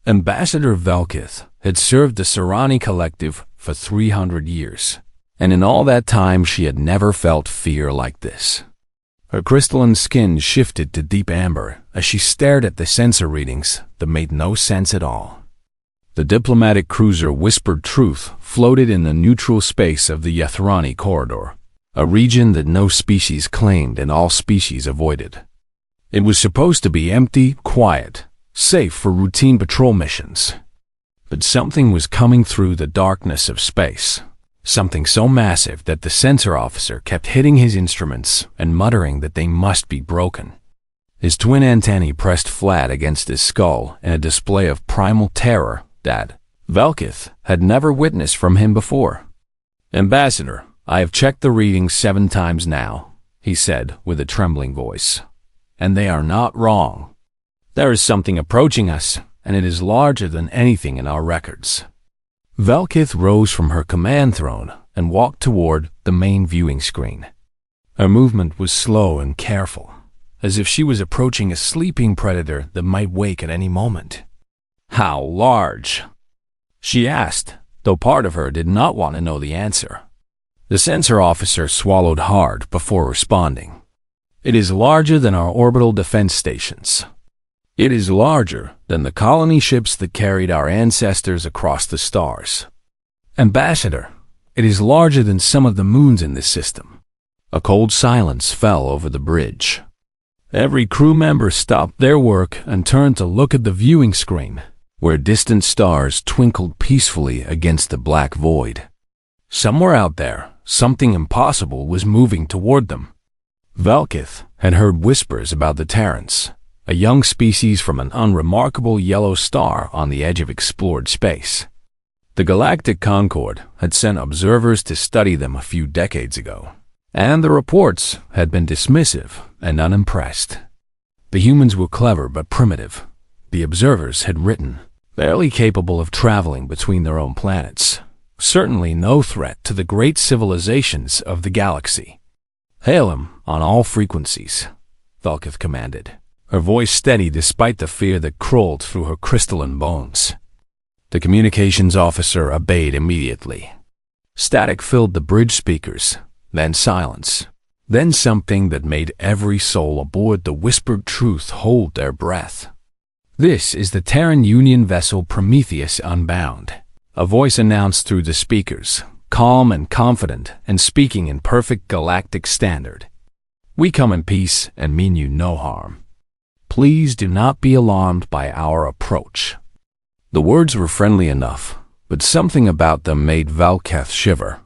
Ambassador Velkith had served the Serani Collective for 300 years, and in all that time she had never felt fear like this. Her crystalline skin shifted to deep amber as she stared at the sensor readings that made no sense at all. The diplomatic cruiser Whispered Truth floated in the neutral space of the Yathrani corridor, a region that no species claimed and all species avoided. It was supposed to be empty, quiet, safe for routine patrol missions. But something was coming through the darkness of space, something so massive that the sensor officer kept hitting his instruments and muttering that they must be broken. His twin antennae pressed flat against his skull in a display of primal terror that Velkith had never witnessed from him before. "Ambassador, I have checked the readings 7 times now," he said with a trembling voice, "and they are not wrong. There is something approaching us, and it is larger than anything in our records." Velkith rose from her command throne and walked toward the main viewing screen. Her movement was slow and careful, as if she was approaching a sleeping predator that might wake at any moment. "How large?" she asked, though part of her did not want to know the answer. The sensor officer swallowed hard before responding. "It is larger than our orbital defense stations. It is larger than the colony ships that carried our ancestors across the stars. Ambassador, it is larger than some of the moons in this system." A cold silence fell over the bridge. Every crew member stopped their work and turned to look at the viewing screen, where distant stars twinkled peacefully against the black void. Somewhere out there, something impossible was moving toward them. Velkith had heard whispers about the Terrans, a young species from an unremarkable yellow star on the edge of explored space. The Galactic Concord had sent observers to study them a few decades ago, and the reports had been dismissive and unimpressed. The humans were clever but primitive, the observers had written, barely capable of traveling between their own planets, certainly no threat to the great civilizations of the galaxy. "Hail him on all frequencies," Velkith commanded, her voice steady despite the fear that crawled through her crystalline bones. The communications officer obeyed immediately. Static filled the bridge speakers, then silence, then something that made every soul aboard the Whispered Truth hold their breath. "This is the Terran Union vessel Prometheus Unbound," a voice announced through the speakers, calm and confident and speaking in perfect galactic standard. "We come in peace and mean you no harm. Please do not be alarmed by our approach." The words were friendly enough, but something about them made Velkith shiver.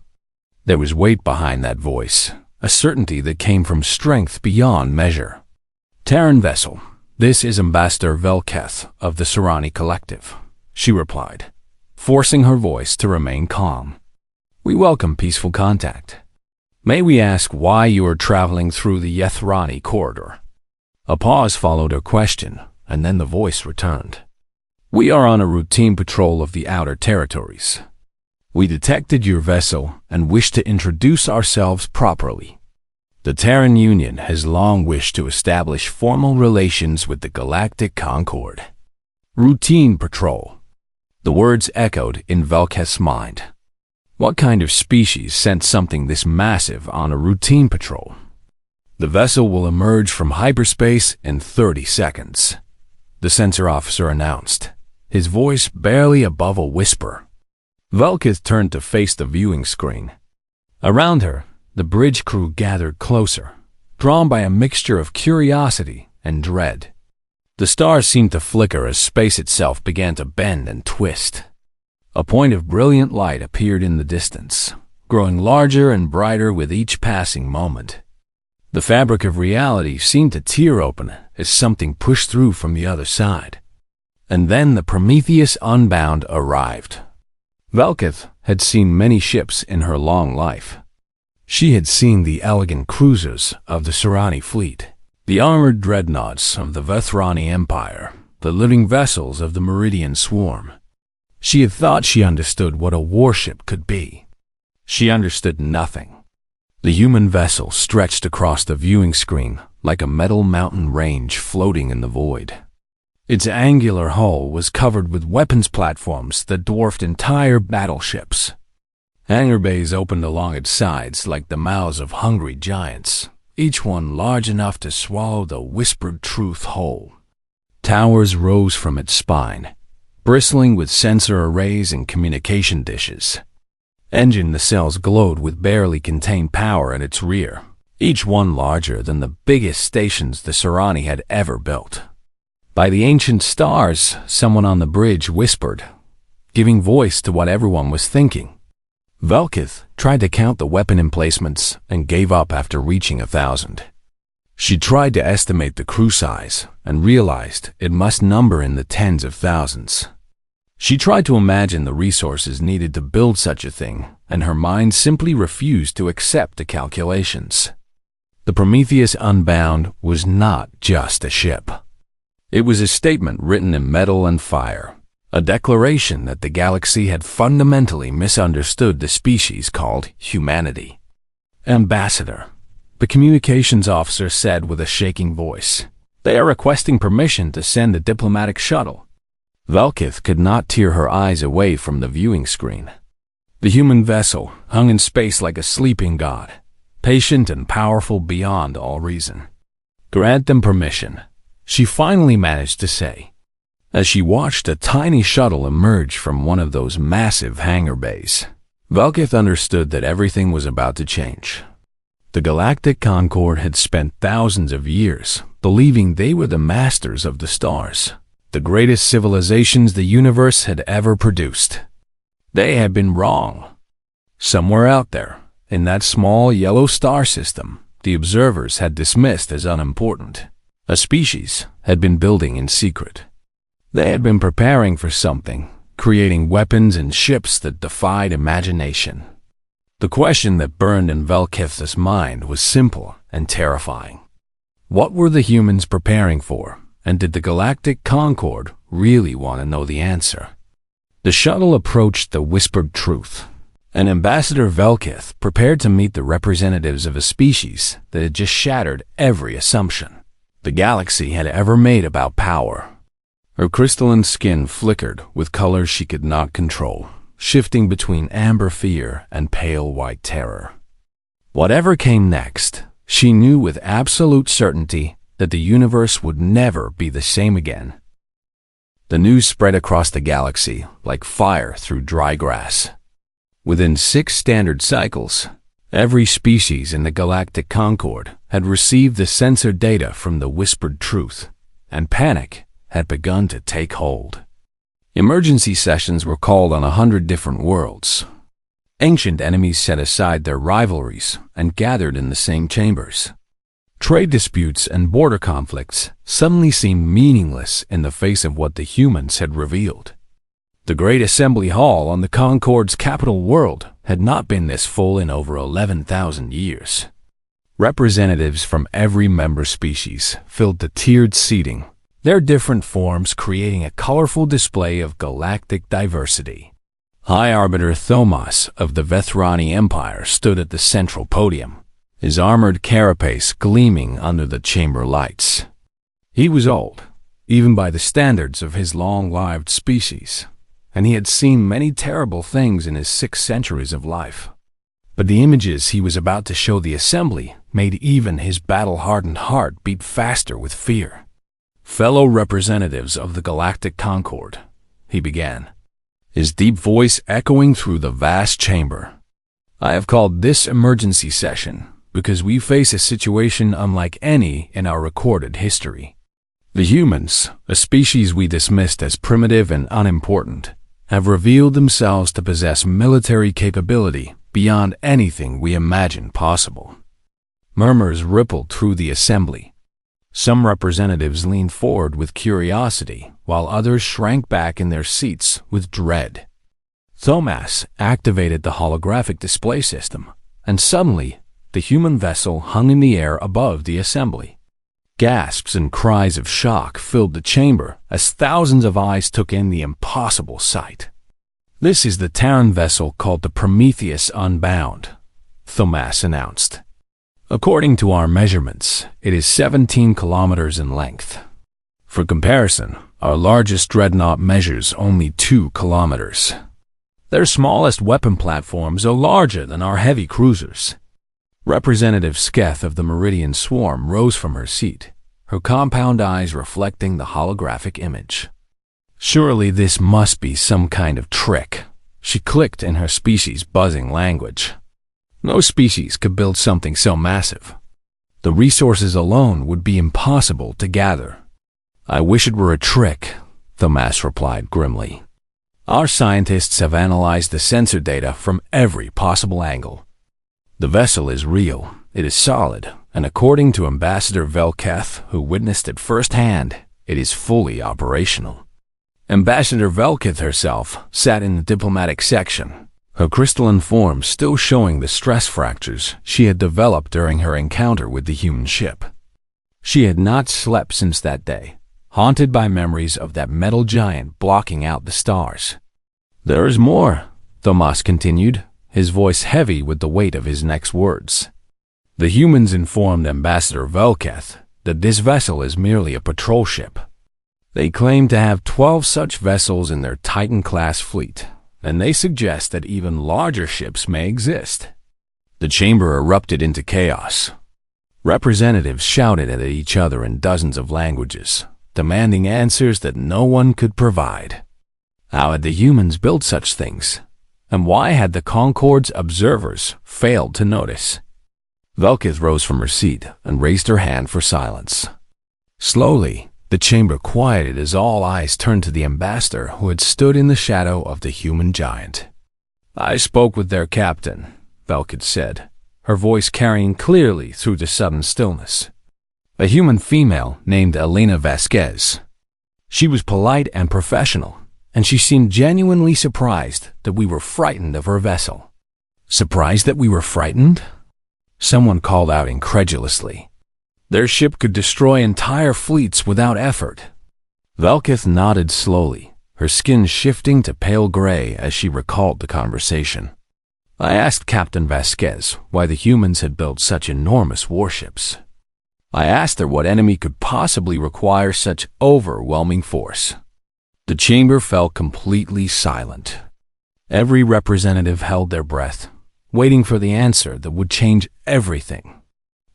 There was weight behind that voice, a certainty that came from strength beyond measure. "Terran vessel, this is Ambassador Velkith of the Serani Collective," she replied, forcing her voice to remain calm. "We welcome peaceful contact. May we ask why you are traveling through the Yathrani corridor?" A pause followed her question, and then the voice returned. "We are on a routine patrol of the outer territories. We detected your vessel and wish to introduce ourselves properly. The Terran Union has long wished to establish formal relations with the Galactic Concord." Routine patrol. The words echoed in Velkith's mind. What kind of species sent something this massive on a routine patrol? "The vessel will emerge from hyperspace in 30 seconds, the sensor officer announced, his voice barely above a whisper. Velkith turned to face the viewing screen. Around her, the bridge crew gathered closer, drawn by a mixture of curiosity and dread. The stars seemed to flicker as space itself began to bend and twist. A point of brilliant light appeared in the distance, growing larger and brighter with each passing moment. The fabric of reality seemed to tear open as something pushed through from the other side. And then the Prometheus Unbound arrived. Velkith had seen many ships in her long life. She had seen the elegant cruisers of the Serani fleet, the armored dreadnoughts of the Vethrani Empire, the living vessels of the Meridian Swarm. She had thought she understood what a warship could be. She understood nothing. The human vessel stretched across the viewing screen like a metal mountain range floating in the void. Its angular hull was covered with weapons platforms that dwarfed entire battleships. Hangar bays opened along its sides like the mouths of hungry giants, each one large enough to swallow the whispered truth whole. Towers rose from its spine, bristling with sensor arrays and communication dishes. Engine nacelles glowed with barely contained power at its rear, each one larger than the biggest stations the Serani had ever built. By the ancient stars, someone on the bridge whispered, giving voice to what everyone was thinking. Velkith tried to count the weapon emplacements and gave up after reaching 1,000. She tried to estimate the crew size and realized it must number in the tens of thousands. She tried to imagine the resources needed to build such a thing, and her mind simply refused to accept the calculations. The Prometheus Unbound was not just a ship. It was a statement written in metal and fire, a declaration that the galaxy had fundamentally misunderstood the species called humanity. "Ambassador," the communications officer said with a shaking voice, "they are requesting permission to send a diplomatic shuttle." Velkith could not tear her eyes away from the viewing screen. The human vessel hung in space like a sleeping god, patient and powerful beyond all reason. "Grant them permission," she finally managed to say, as she watched a tiny shuttle emerge from one of those massive hangar bays. Velkith understood that everything was about to change. The Galactic Concorde had spent thousands of years believing they were the masters of the stars, the greatest civilizations the universe had ever produced. They had been wrong. Somewhere out there, in that small yellow star system, the observers had dismissed as unimportant, a species had been building in secret. They had been preparing for something, creating weapons and ships that defied imagination. The question that burned in Velkith's mind was simple and terrifying. What were the humans preparing for, and did the Galactic Concorde really want to know the answer? The shuttle approached the whispered truth, and Ambassador Velkith prepared to meet the representatives of a species that had just shattered every assumption the galaxy had ever made about power. Her crystalline skin flickered with colors she could not control, shifting between amber fear and pale white terror. Whatever came next, she knew with absolute certainty that the universe would never be the same again. The news spread across the galaxy like fire through dry grass. Within 6 standard cycles, every species in the Galactic Concorde had received the censored data from the whispered truth, and panic had begun to take hold. Emergency sessions were called on 100 different worlds. Ancient enemies set aside their rivalries and gathered in the same chambers. Trade disputes and border conflicts suddenly seemed meaningless in the face of what the humans had revealed. The Great Assembly Hall on the Concorde's capital world had not been this full in over 11,000 years. Representatives from every member species filled the tiered seating, their different forms creating a colorful display of galactic diversity. High Arbiter Thomas of the Vethrani Empire stood at the central podium, his armored carapace gleaming under the chamber lights. He was old, even by the standards of his long-lived species, and he had seen many terrible things in his 6 centuries of life. But the images he was about to show the assembly made even his battle-hardened heart beat faster with fear. "Fellow representatives of the Galactic Concorde," he began, his deep voice echoing through the vast chamber. "I have called this emergency session because we face a situation unlike any in our recorded history. The humans, a species we dismissed as primitive and unimportant, have revealed themselves to possess military capability beyond anything we imagined possible." Murmurs rippled through the assembly. Some representatives leaned forward with curiosity, while others shrank back in their seats with dread. Thomas activated the holographic display system, and suddenly, the human vessel hung in the air above the assembly. Gasps and cries of shock filled the chamber as thousands of eyes took in the impossible sight. "This is the Terran vessel called the Prometheus Unbound," Thomas announced. "According to our measurements, it is 17 kilometers in length. For comparison, our largest dreadnought measures only 2 kilometers. Their smallest weapon platforms are larger than our heavy cruisers. Representative Sketh of the Meridian Swarm rose from her seat, her compound eyes reflecting the holographic image. Surely this must be some kind of trick, she clicked in her species' buzzing language. No species could build something so massive. The resources alone would be impossible to gather. I wish it were a trick, Thomas replied grimly. Our scientists have analyzed the sensor data from every possible angle. The vessel is real, it is solid, and according to Ambassador Velketh, who witnessed it firsthand, it is fully operational. Ambassador Velketh herself sat in the diplomatic section, her crystalline form still showing the stress fractures she had developed during her encounter with the human ship. She had not slept since that day, haunted by memories of that metal giant blocking out the stars. There is more, Thomas continued, his voice heavy with the weight of his next words. The humans informed Ambassador Velketh that this vessel is merely a patrol ship. They claim to have 12 such vessels in their Titan-class fleet, and they suggest that even larger ships may exist. The chamber erupted into chaos. Representatives shouted at each other in dozens of languages, demanding answers that no one could provide. How had the humans built such things? And why had the Concorde's observers failed to notice? Velketh rose from her seat and raised her hand for silence. Slowly, the chamber quieted as all eyes turned to the ambassador who had stood in the shadow of the human giant. I spoke with their captain, Velketh said, her voice carrying clearly through the sudden stillness. A human female named Elena Vasquez. She was polite and professional, and she seemed genuinely surprised that we were frightened of her vessel. Surprised that we were frightened? Someone called out incredulously. Their ship could destroy entire fleets without effort. Velketh nodded slowly, her skin shifting to pale gray as she recalled the conversation. I asked Captain Vasquez why the humans had built such enormous warships. I asked her what enemy could possibly require such overwhelming force. The chamber fell completely silent. Every representative held their breath, waiting for the answer that would change everything.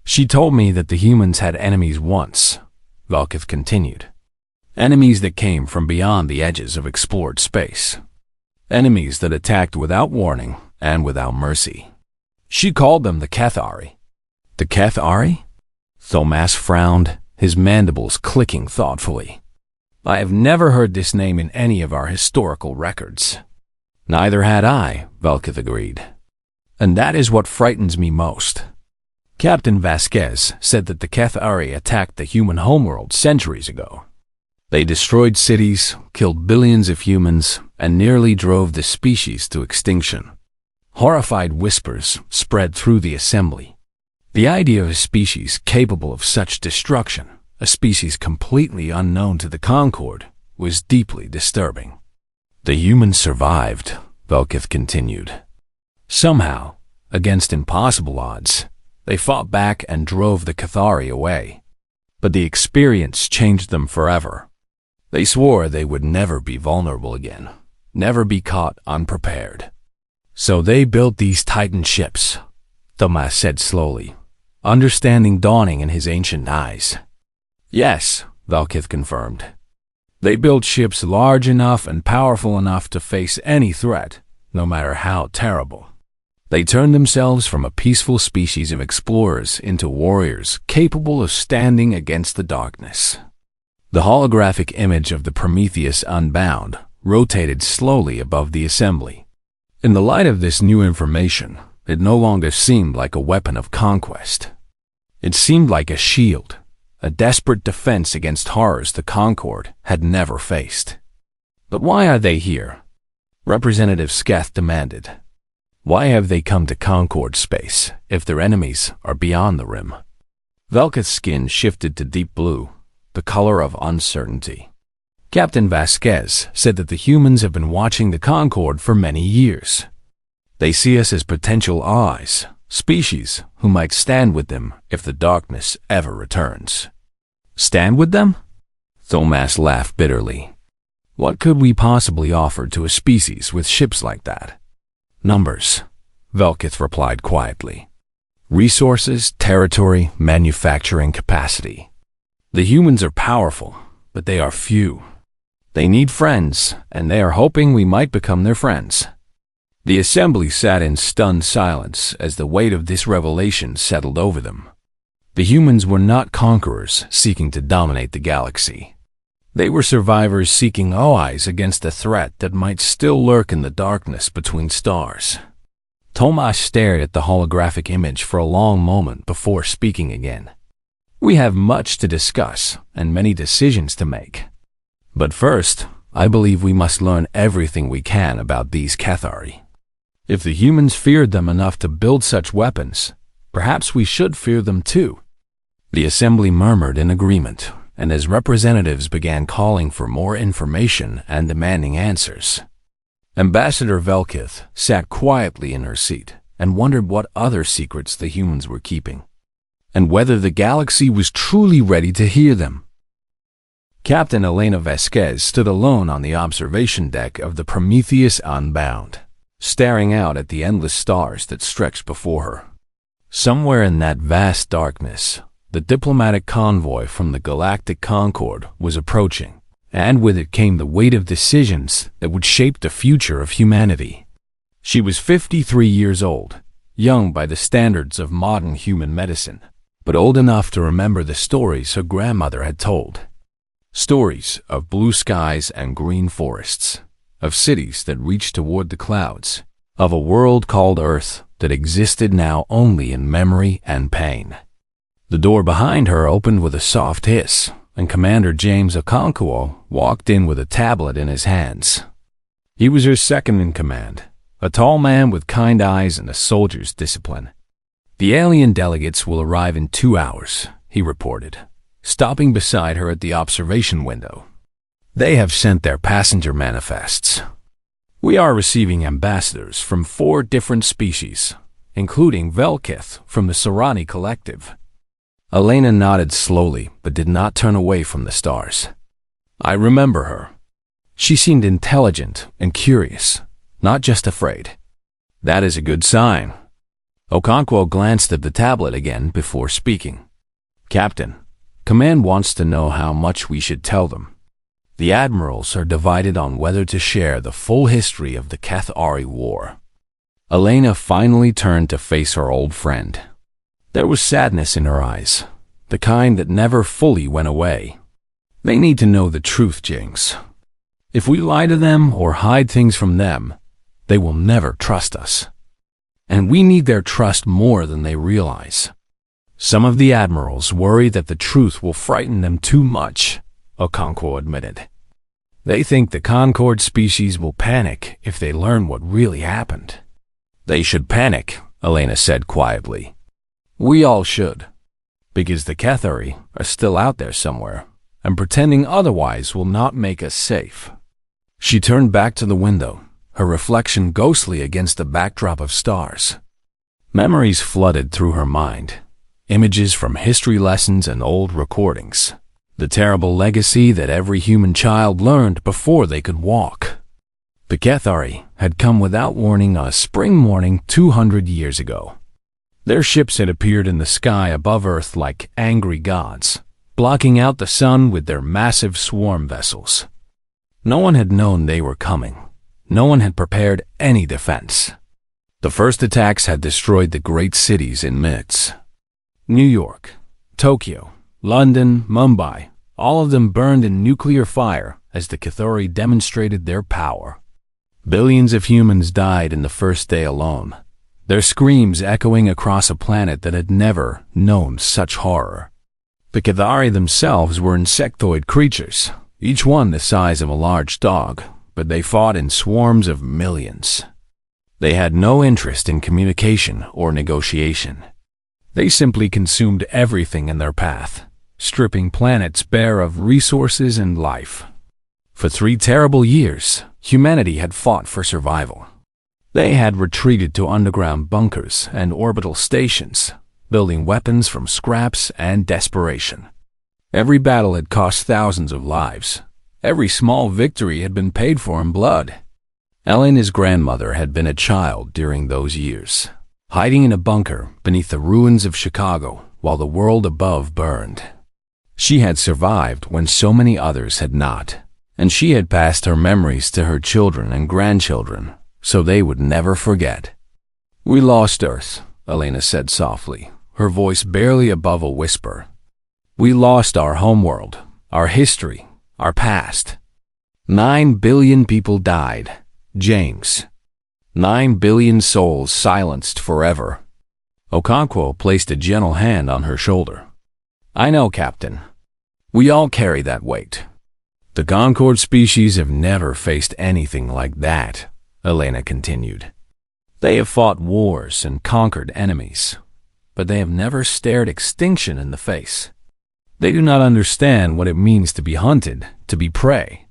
She told me that the humans had enemies once, Velketh continued. Enemies that came from beyond the edges of explored space. Enemies that attacked without warning and without mercy. She called them the Cathari. The Cathari? Thomas frowned, his mandibles clicking thoughtfully. I have never heard this name in any of our historical records. Neither had I, Velketh agreed. And that is what frightens me most. Captain Vasquez said that the Cathari attacked the human homeworld centuries ago. They destroyed cities, killed billions of humans, and nearly drove the species to extinction. Horrified whispers spread through the assembly. The idea of a species capable of such destruction, a species completely unknown to the Concorde, was deeply disturbing. The humans survived, Velketh continued. Somehow, against impossible odds, they fought back and drove the Cathari away. But the experience changed them forever. They swore they would never be vulnerable again, never be caught unprepared. So they built these Titan ships, Thomas said slowly, understanding dawning in his ancient eyes. Yes, Velketh confirmed. They built ships large enough and powerful enough to face any threat, no matter how terrible. They turned themselves from a peaceful species of explorers into warriors capable of standing against the darkness. The holographic image of the Prometheus Unbound rotated slowly above the assembly. In the light of this new information, it no longer seemed like a weapon of conquest. It seemed like a shield, a desperate defense against horrors the Concorde had never faced. But why are they here? Representative Sketh demanded. Why have they come to Concorde space if their enemies are beyond the rim? Velketh's skin shifted to deep blue, the color of uncertainty. Captain Vasquez said that the humans have been watching the Concorde for many years. They see us as potential allies, species who might stand with them if the darkness ever returns. Stand with them? Thomas laughed bitterly. What could we possibly offer to a species with ships like that? Numbers, Velkith replied quietly. Resources, territory, manufacturing capacity. The humans are powerful, but they are few. They need friends, and they are hoping we might become their friends. The assembly sat in stunned silence as the weight of this revelation settled over them. The humans were not conquerors seeking to dominate the galaxy. They were survivors seeking allies against a threat that might still lurk in the darkness between stars. Thomas stared at the holographic image for a long moment before speaking again. We have much to discuss and many decisions to make. But first, I believe we must learn everything we can about these Cathari. If the humans feared them enough to build such weapons, perhaps we should fear them too. The assembly murmured in agreement, and as representatives began calling for more information and demanding answers. Ambassador Velkith sat quietly in her seat and wondered what other secrets the humans were keeping, and whether the galaxy was truly ready to hear them. Captain Elena Vasquez stood alone on the observation deck of the Prometheus Unbound, staring out at the endless stars that stretched before her. Somewhere in that vast darkness, the diplomatic convoy from the Galactic Concord was approaching, and with it came the weight of decisions that would shape the future of humanity. She was 53 years old, young by the standards of modern human medicine, but old enough to remember the stories her grandmother had told. Stories of blue skies and green forests, of cities that reached toward the clouds, of a world called Earth that existed now only in memory and pain. The door behind her opened with a soft hiss, and Commander James Okonkwo walked in with a tablet in his hands. He was her second in command, a tall man with kind eyes and a soldier's discipline. The alien delegates will arrive in 2 hours, he reported, stopping beside her at the observation window. They have sent their passenger manifests. We are receiving ambassadors from 4 different species, including Velkith from the Sarani Collective. Elena nodded slowly, but did not turn away from the stars. I remember her. She seemed intelligent and curious, not just afraid. That is a good sign. Okonkwo glanced at the tablet again before speaking. Captain, Command wants to know how much we should tell them. The admirals are divided on whether to share the full history of the Cathari War. Elena finally turned to face her old friend. There was sadness in her eyes, the kind that never fully went away. They need to know the truth, James. If we lie to them or hide things from them, they will never trust us. And we need their trust more than they realize. Some of the admirals worry that the truth will frighten them too much, Okonkwo admitted. They think the Concord species will panic if they learn what really happened. They should panic, Elena said quietly. We all should, because the Cathari are still out there somewhere, and pretending otherwise will not make us safe. She turned back to the window, her reflection ghostly against the backdrop of stars. Memories flooded through her mind, images from history lessons and old recordings, the terrible legacy that every human child learned before they could walk. The Cathari had come without warning on a spring morning 200 years ago. Their ships had appeared in the sky above Earth like angry gods, blocking out the sun with their massive swarm vessels. No one had known they were coming. No one had prepared any defense. The first attacks had destroyed the great cities in minutes. New York, Tokyo, London, Mumbai, all of them burned in nuclear fire as the Cathari demonstrated their power. Billions of humans died in the first day alone, their screams echoing across a planet that had never known such horror. The Cathari themselves were insectoid creatures, each one the size of a large dog, but they fought in swarms of millions. They had no interest in communication or negotiation. They simply consumed everything in their path, stripping planets bare of resources and life. For 3 terrible years, humanity had fought for survival. They had retreated to underground bunkers and orbital stations, building weapons from scraps and desperation. Every battle had cost thousands of lives. Every small victory had been paid for in blood. Elena's grandmother had been a child during those years, hiding in a bunker beneath the ruins of Chicago while the world above burned. She had survived when so many others had not, and she had passed her memories to her children and grandchildren so they would never forget. "We lost Earth," Elena said softly, her voice barely above a whisper. "We lost our homeworld, our history, our past. 9 billion people died, James. 9 billion souls silenced forever." Okonkwo placed a gentle hand on her shoulder. "I know, Captain. We all carry that weight." "The Concord species have never faced anything like that," Elena continued. "They have fought wars and conquered enemies, but they have never stared extinction in the face. They do not understand what it means to be hunted, to be prey."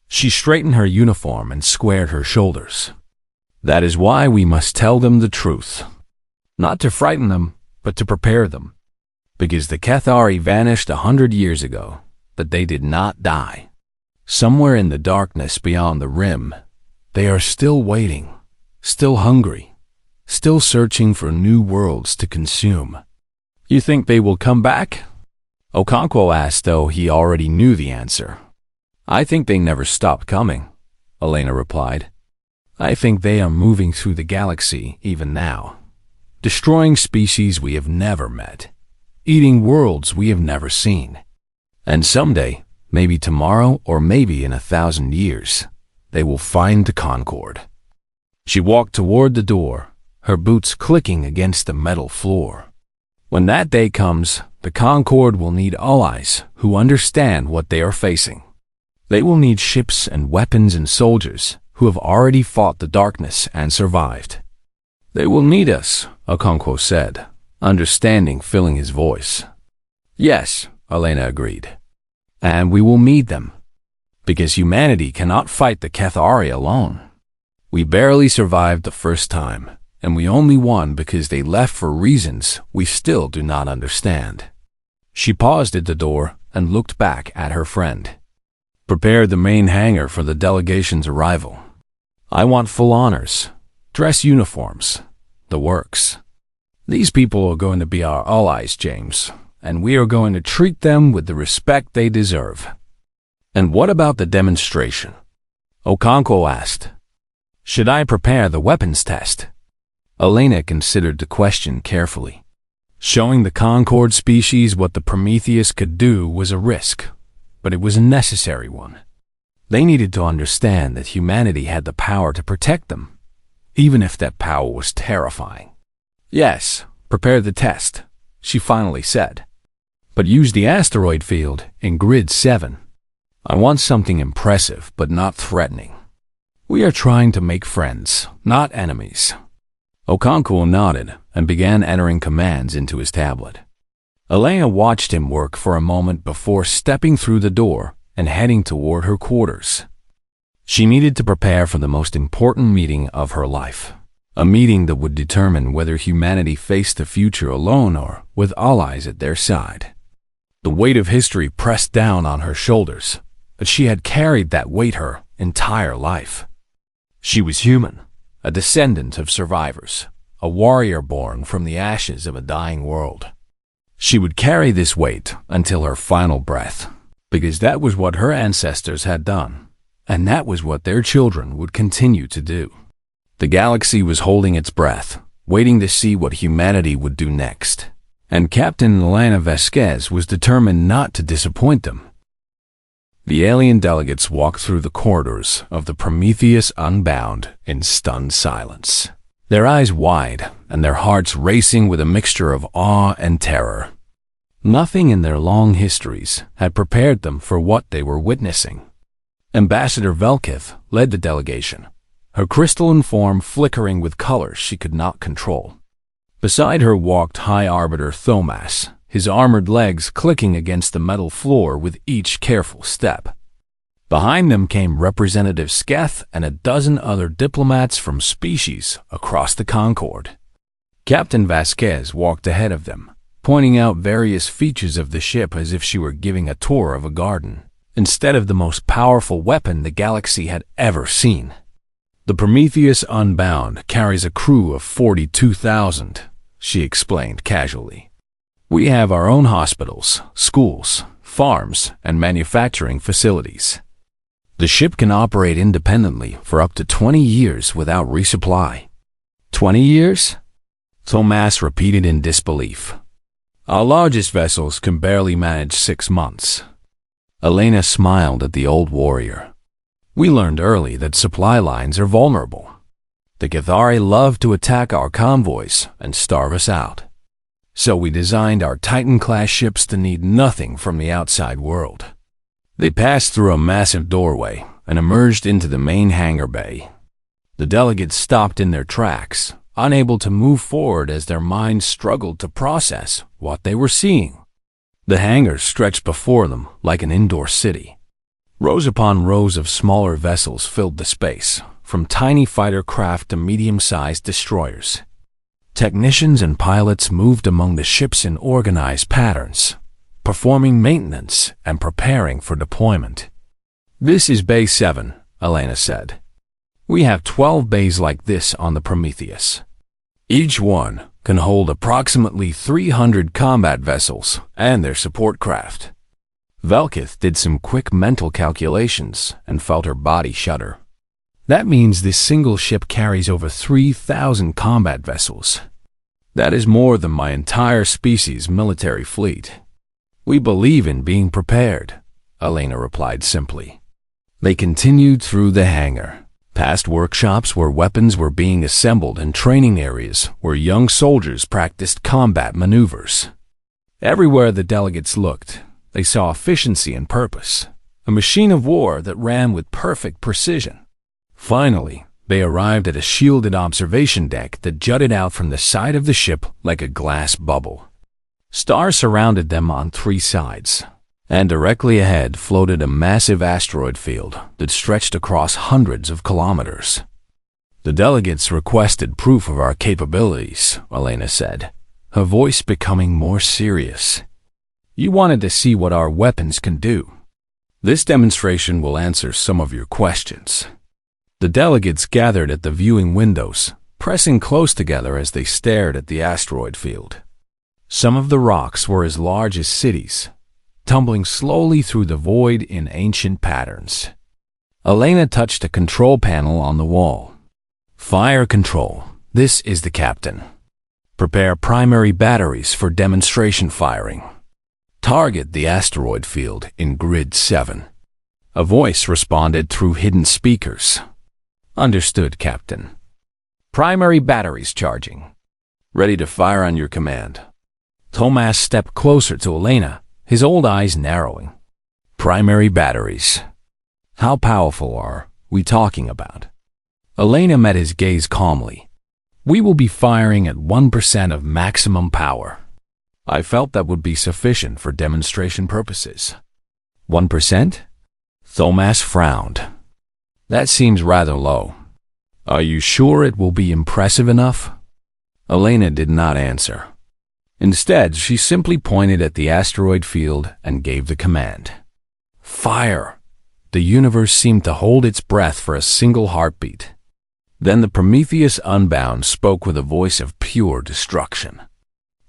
She straightened her uniform and squared her shoulders. "That is why we must tell them the truth. Not to frighten them, but to prepare them. Because the Cathari vanished 100 years ago, but they did not die. Somewhere in the darkness beyond the rim, they are still waiting, still hungry, still searching for new worlds to consume." "You think they will come back?" Okonkwo asked, though he already knew the answer. "I think they never stop coming," Elena replied. "I think they are moving through the galaxy even now, destroying species we have never met, eating worlds we have never seen. And someday, maybe tomorrow or maybe in 1,000 years, they will find the Concord." She walked toward the door, her boots clicking against the metal floor. "When that day comes, the Concord will need allies who understand what they are facing. They will need ships and weapons and soldiers who have already fought the darkness and survived." "They will need us," Okonkwo said, understanding filling his voice. "Yes," Elena agreed. "And we will meet them. Because humanity cannot fight the Cathari alone. We barely survived the first time, and we only won because they left for reasons we still do not understand." She paused at the door and looked back at her friend. "Prepare the main hangar for the delegation's arrival. I want full honors, dress uniforms, the works. These people are going to be our allies, James, and we are going to treat them with the respect they deserve." "And what about the demonstration?" Okonkwo asked. "Should I prepare the weapons test?" Elena considered the question carefully. Showing the Concord species what the Prometheus could do was a risk, but it was a necessary one. They needed to understand that humanity had the power to protect them, even if that power was terrifying. "Yes, prepare the test," she finally said. "But use the asteroid field in Grid 7. I want something impressive but not threatening. We are trying to make friends, not enemies." Okonkwo nodded and began entering commands into his tablet. Elena watched him work for a moment before stepping through the door and heading toward her quarters. She needed to prepare for the most important meeting of her life, a meeting that would determine whether humanity faced the future alone or with allies at their side. The weight of history pressed down on her shoulders, but she had carried that weight her entire life. She was human, a descendant of survivors, a warrior born from the ashes of a dying world. She would carry this weight until her final breath, because that was what her ancestors had done, and that was what their children would continue to do. The galaxy was holding its breath, waiting to see what humanity would do next, and Captain Elena Vasquez was determined not to disappoint them. The alien delegates walked through the corridors of the Prometheus Unbound in stunned silence, their eyes wide and their hearts racing with a mixture of awe and terror. Nothing in their long histories had prepared them for what they were witnessing. Ambassador Velkith led the delegation, her crystalline form flickering with colors she could not control. Beside her walked High Arbiter Thomas, his armored legs clicking against the metal floor with each careful step. Behind them came Representative Sketh and a dozen other diplomats from species across the Concord. Captain Vasquez walked ahead of them, pointing out various features of the ship as if she were giving a tour of a garden, instead of the most powerful weapon the galaxy had ever seen. The Prometheus Unbound carries a crew of 42,000, she explained casually. We have our own hospitals, schools, farms, and manufacturing facilities. The ship can operate independently for up to 20 years without resupply. 20 years? Thomas repeated in disbelief. Our largest vessels can barely manage 6 months. Elena smiled at the old warrior. We learned early that supply lines are vulnerable. The Cathari love to attack our convoys and starve us out. So we designed our Titan-class ships to need nothing from the outside world. They passed through a massive doorway and emerged into the main hangar bay. The delegates stopped in their tracks, unable to move forward as their minds struggled to process what they were seeing. The hangars stretched before them like an indoor city. Rows upon rows of smaller vessels filled the space, from tiny fighter craft to medium-sized destroyers. Technicians and pilots moved among the ships in organized patterns, performing maintenance and preparing for deployment. This is Bay 7, Elena said. We have 12 bays like this on the Prometheus. Each one can hold approximately 300 combat vessels and their support craft. Velkith did some quick mental calculations and felt her body shudder. That means this single ship carries over 3,000 combat vessels. That is more than my entire species' military fleet. We believe in being prepared, Elena replied simply. They continued through the hangar, past workshops where weapons were being assembled and training areas where young soldiers practiced combat maneuvers. Everywhere the delegates looked, they saw efficiency and purpose, a machine of war that ran with perfect precision. Finally, they arrived at a shielded observation deck that jutted out from the side of the ship like a glass bubble. Stars surrounded them on 3 sides, and directly ahead floated a massive asteroid field that stretched across hundreds of kilometers. The delegates requested proof of our capabilities, Elena said, her voice becoming more serious. You wanted to see what our weapons can do. This demonstration will answer some of your questions. The delegates gathered at the viewing windows, pressing close together as they stared at the asteroid field. Some of the rocks were as large as cities, tumbling slowly through the void in ancient patterns. Elena touched a control panel on the wall. Fire control, this is the captain. Prepare primary batteries for demonstration firing. Target the asteroid field in grid 7. A voice responded through hidden speakers. Understood, Captain. Primary batteries charging. Ready to fire on your command. Thomas stepped closer to Elena, his old eyes narrowing. Primary batteries. How powerful are we talking about? Elena met his gaze calmly. We will be firing at 1% of maximum power. I felt that would be sufficient for demonstration purposes. 1%? Thomas frowned. That seems rather low. Are you sure it will be impressive enough? Elena did not answer. Instead, she simply pointed at the asteroid field and gave the command. Fire! The universe seemed to hold its breath for a single heartbeat. Then the Prometheus Unbound spoke with a voice of pure destruction.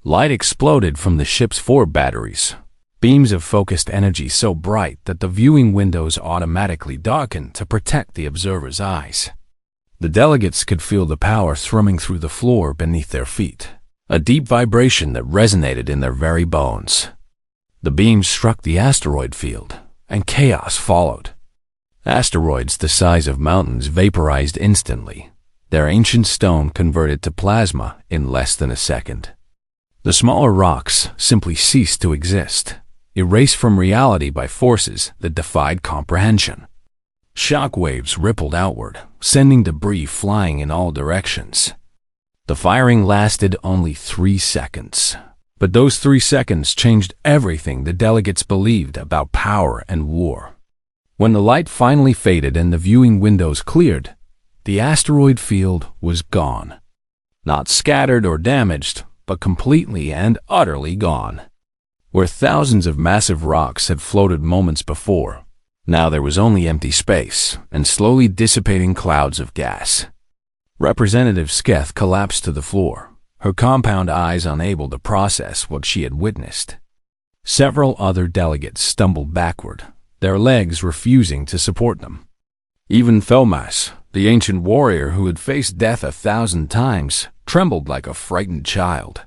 Light exploded from the ship's 4 batteries, beams of focused energy so bright that the viewing windows automatically darkened to protect the observer's eyes. The delegates could feel the power thrumming through the floor beneath their feet, a deep vibration that resonated in their very bones. The beams struck the asteroid field, and chaos followed. Asteroids the size of mountains vaporized instantly, their ancient stone converted to plasma in less than a second. The smaller rocks simply ceased to exist, erased from reality by forces that defied comprehension. Shock waves rippled outward, sending debris flying in all directions. The firing lasted only 3 seconds, but those 3 seconds changed everything the delegates believed about power and war. When the light finally faded and the viewing windows cleared, the asteroid field was gone. Not scattered or damaged, but completely and utterly gone. Where thousands of massive rocks had floated moments before, now there was only empty space and slowly dissipating clouds of gas. Representative Sketh collapsed to the floor, her compound eyes unable to process what she had witnessed. Several other delegates stumbled backward, their legs refusing to support them. Even Thomas, the ancient warrior who had faced death 1,000 times, trembled like a frightened child.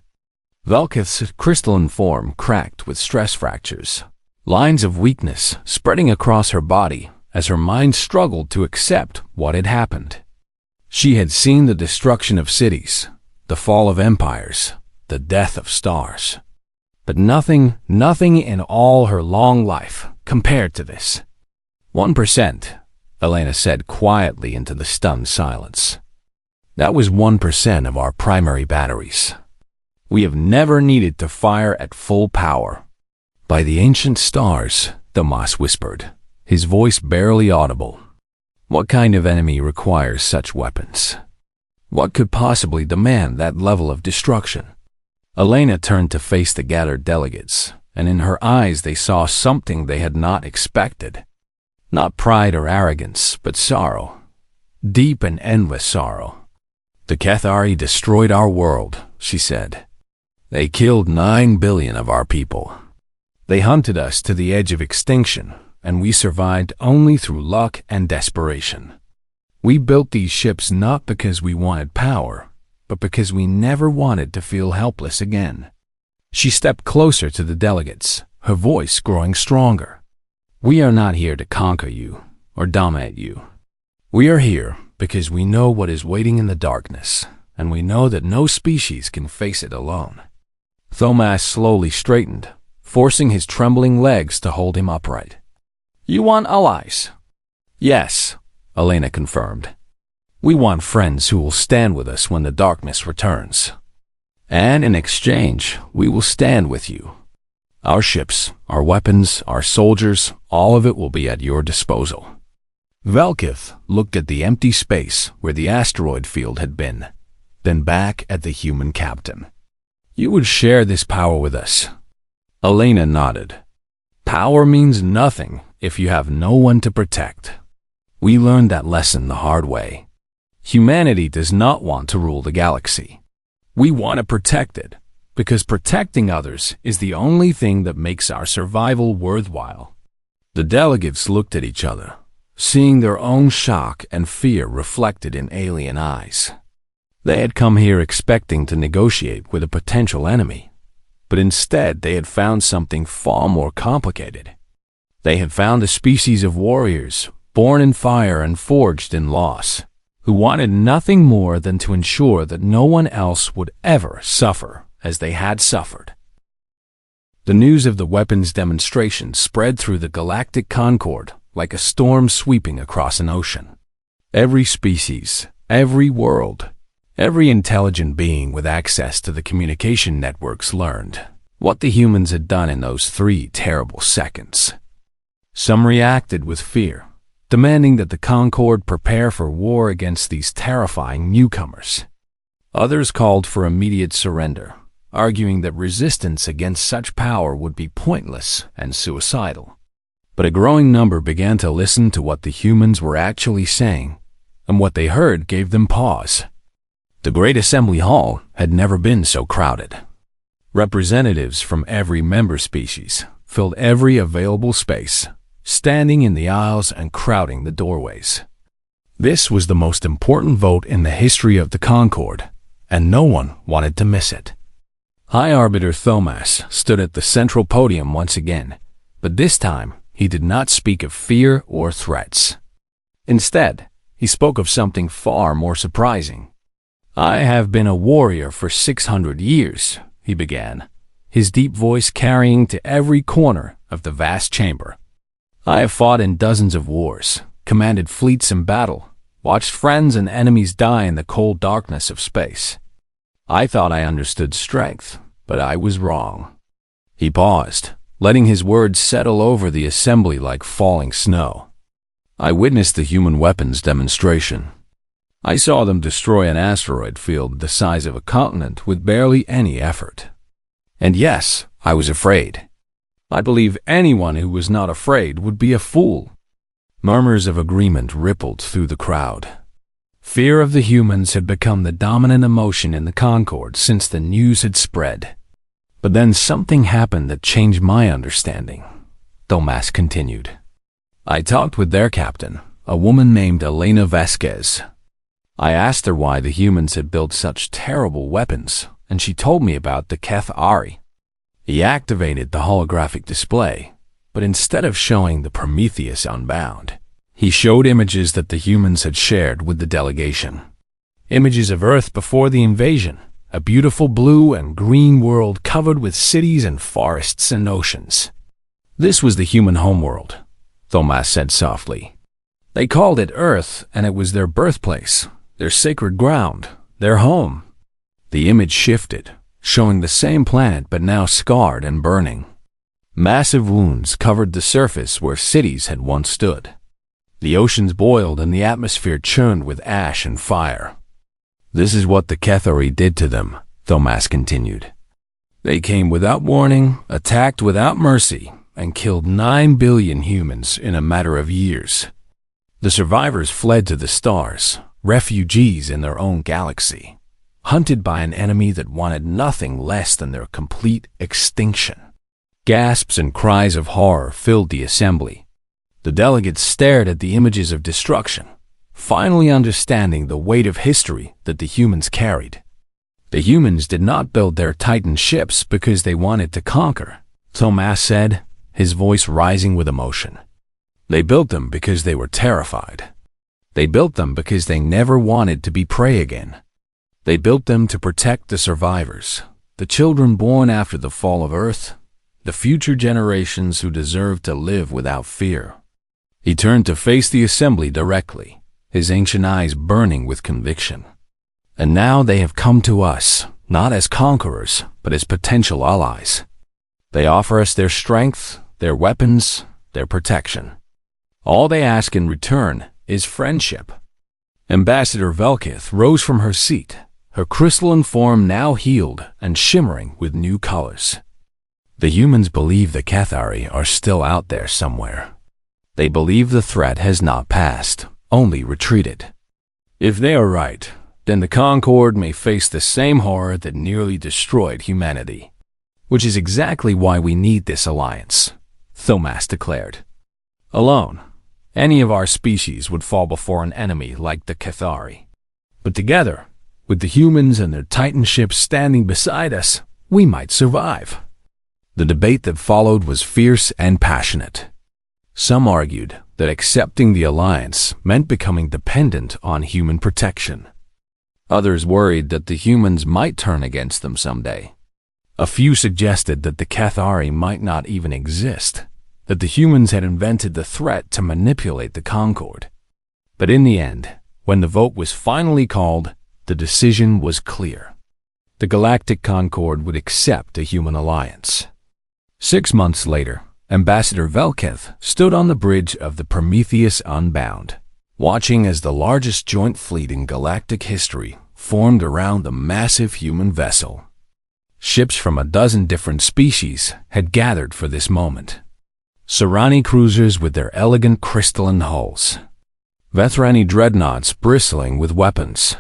Velkith's crystalline form cracked with stress fractures, lines of weakness spreading across her body as her mind struggled to accept what had happened. She had seen the destruction of cities, the fall of empires, the death of stars. But nothing in all her long life compared to this. 1%, Elena said quietly into the stunned silence. That was 1% of our primary batteries. We have never needed to fire at full power. By the ancient stars, Thomas whispered, his voice barely audible. What kind of enemy requires such weapons? What could possibly demand that level of destruction? Elena turned to face the gathered delegates, and in her eyes they saw something they had not expected. Not pride or arrogance, but sorrow. Deep and endless sorrow. The Cathari destroyed our world, she said. They killed 9 billion of our people. They hunted us to the edge of extinction, and we survived only through luck and desperation. We built these ships not because we wanted power, but because we never wanted to feel helpless again. She stepped closer to the delegates, her voice growing stronger. We are not here to conquer you or dominate you. We are here because we know what is waiting in the darkness, and we know that no species can face it alone. Thomas slowly straightened, forcing his trembling legs to hold him upright. You want allies? Yes, Elena confirmed. We want friends who will stand with us when the darkness returns. And in exchange, we will stand with you. Our ships, our weapons, our soldiers, all of it will be at your disposal. Velkith looked at the empty space where the asteroid field had been, then back at the human captain. You would share this power with us. Elena nodded. Power means nothing if you have no one to protect. We learned that lesson the hard way. Humanity does not want to rule the galaxy. We want to protect it, because protecting others is the only thing that makes our survival worthwhile. The delegates looked at each other, seeing their own shock and fear reflected in alien eyes. They had come here expecting to negotiate with a potential enemy, but instead they had found something far more complicated. They had found a species of warriors, born in fire and forged in loss, who wanted nothing more than to ensure that no one else would ever suffer as they had suffered. The news of the weapons demonstration spread through the galactic concord like a storm sweeping across an ocean. Every species, every world, every intelligent being with access to the communication networks learned what the humans had done in those 3 terrible seconds. Some reacted with fear, demanding that the Concord prepare for war against these terrifying newcomers. Others called for immediate surrender, arguing that resistance against such power would be pointless and suicidal. But a growing number began to listen to what the humans were actually saying, and what they heard gave them pause. The Great Assembly Hall had never been so crowded. Representatives from every member species filled every available space, standing in the aisles and crowding the doorways. This was the most important vote in the history of the Concord, and no one wanted to miss it. High Arbiter Thomas stood at the central podium once again, but this time he did not speak of fear or threats. Instead, he spoke of something far more surprising. I have been a warrior for 600 years, he began, his deep voice carrying to every corner of the vast chamber. I have fought in dozens of wars, commanded fleets in battle, watched friends and enemies die in the cold darkness of space. I thought I understood strength, but I was wrong. He paused, letting his words settle over the assembly like falling snow. I witnessed the human weapons demonstration. I saw them destroy an asteroid field the size of a continent with barely any effort. And yes, I was afraid. I believe anyone who was not afraid would be a fool. Murmurs of agreement rippled through the crowd. Fear of the humans had become the dominant emotion in the Concorde since the news had spread. But then something happened that changed my understanding, Thomas continued. I talked with their captain, a woman named Elena Vasquez. I asked her why the humans had built such terrible weapons, and she told me about the HFY. He activated the holographic display, but instead of showing the Prometheus Unbound, he showed images that the humans had shared with the delegation. Images of Earth before the invasion, a beautiful blue and green world covered with cities and forests and oceans. This was the human homeworld, Thomas said softly. They called it Earth, and it was their birthplace, their sacred ground, their home. The image shifted, showing the same planet but now scarred and burning. Massive wounds covered the surface where cities had once stood. The oceans boiled and the atmosphere churned with ash and fire. This is what the HFY did to them, Thomas continued. They came without warning, attacked without mercy, and killed 9 billion humans in a matter of years. The survivors fled to the stars, refugees in their own galaxy, hunted by an enemy that wanted nothing less than their complete extinction. Gasps and cries of horror filled the assembly. The delegates stared at the images of destruction, finally understanding the weight of history that the humans carried. The humans did not build their Titan ships because they wanted to conquer, Thomas said, his voice rising with emotion. They built them because they were terrified. They built them because they never wanted to be prey again. They built them to protect the survivors, the children born after the fall of Earth, the future generations who deserve to live without fear. He turned to face the assembly directly, his ancient eyes burning with conviction. And now they have come to us, not as conquerors, but as potential allies. They offer us their strength, their weapons, their protection. All they ask in return is friendship. Ambassador Velkith rose from her seat, her crystalline form now healed and shimmering with new colors. The humans believe the HFY are still out there somewhere. They believe the threat has not passed, only retreated. If they are right, then the Concorde may face the same horror that nearly destroyed humanity. Which is exactly why we need this alliance, Thomas declared. Alone, any of our species would fall before an enemy like the HFY. But together, with the humans and their Titan ships standing beside us, we might survive. The debate that followed was fierce and passionate. Some argued that accepting the alliance meant becoming dependent on human protection. Others worried that the humans might turn against them someday. A few suggested that the HFY might not even exist, that the humans had invented the threat to manipulate the Concorde. But in the end, when the vote was finally called, the decision was clear. The Galactic Concorde would accept a human alliance. 6 months later, Ambassador Velkith stood on the bridge of the Prometheus Unbound, watching as the largest joint fleet in galactic history formed around the massive human vessel. Ships from a dozen different species had gathered for this moment. Serani cruisers with their elegant crystalline hulls, Vethrani dreadnoughts bristling with weapons,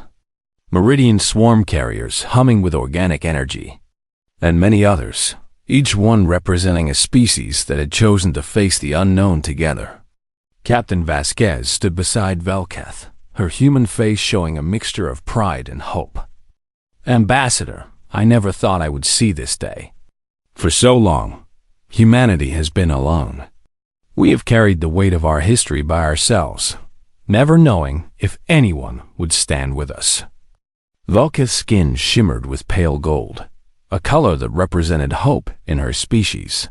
Meridian swarm carriers humming with organic energy, and many others, each one representing a species that had chosen to face the unknown together. Captain Vasquez stood beside Velkith, her human face showing a mixture of pride and hope. Ambassador, I never thought I would see this day. For so long, humanity has been alone. We have carried the weight of our history by ourselves, never knowing if anyone would stand with us. Velkith's skin shimmered with pale gold, a color that represented hope in her species.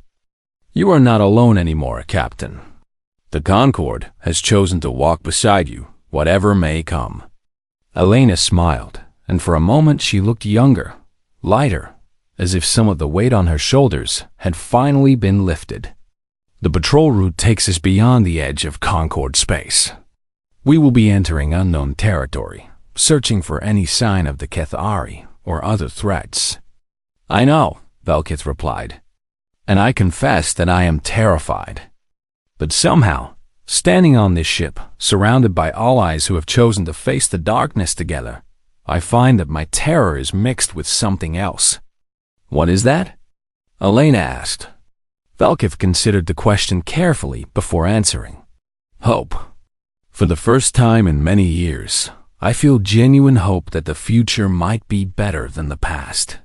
You are not alone anymore, Captain. The Concorde has chosen to walk beside you, whatever may come. Elena smiled, and for a moment she looked younger, lighter, as if some of the weight on her shoulders had finally been lifted. The patrol route takes us beyond the edge of Concorde space. We will be entering unknown territory, searching for any sign of the Kethari or other threats. "I know," Velkith replied, "and I confess that I am terrified. But somehow, standing on this ship, surrounded by allies who have chosen to face the darkness together, I find that my terror is mixed with something else." "What is that?" Elena asked. Velkith considered the question carefully before answering. "Hope. For the first time in many years, I feel genuine hope that the future might be better than the past."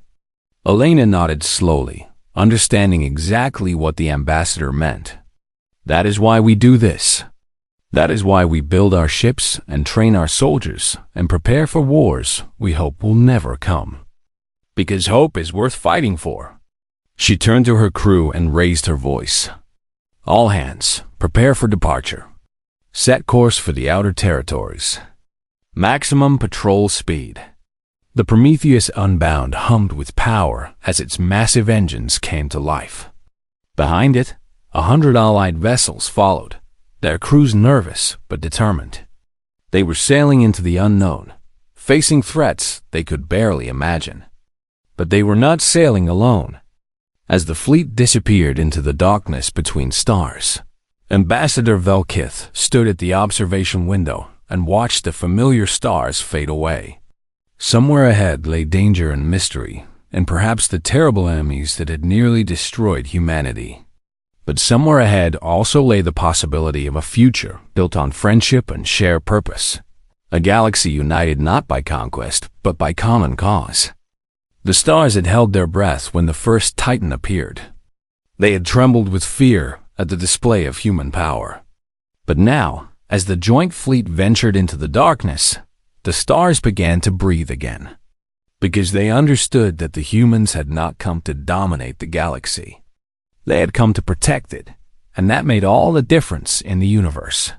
Elena nodded slowly, understanding exactly what the ambassador meant. "That is why we do this. That is why we build our ships and train our soldiers and prepare for wars we hope will never come. Because hope is worth fighting for." She turned to her crew and raised her voice. "All hands, prepare for departure. Set course for the outer territories. Maximum patrol speed." The Prometheus Unbound hummed with power as its massive engines came to life. Behind it, 100 Allied vessels followed, their crews nervous but determined. They were sailing into the unknown, facing threats they could barely imagine. But they were not sailing alone. As the fleet disappeared into the darkness between stars, Ambassador Velkith stood at the observation window and watched the familiar stars fade away. Somewhere ahead lay danger and mystery, and perhaps the terrible enemies that had nearly destroyed humanity. But somewhere ahead also lay the possibility of a future built on friendship and shared purpose, a galaxy united not by conquest, but by common cause. The stars had held their breath when the first Titan appeared. They had trembled with fear at the display of human power. But now, as the joint fleet ventured into the darkness, the stars began to breathe again, because they understood that the humans had not come to dominate the galaxy. They had come to protect it, and that made all the difference in the universe.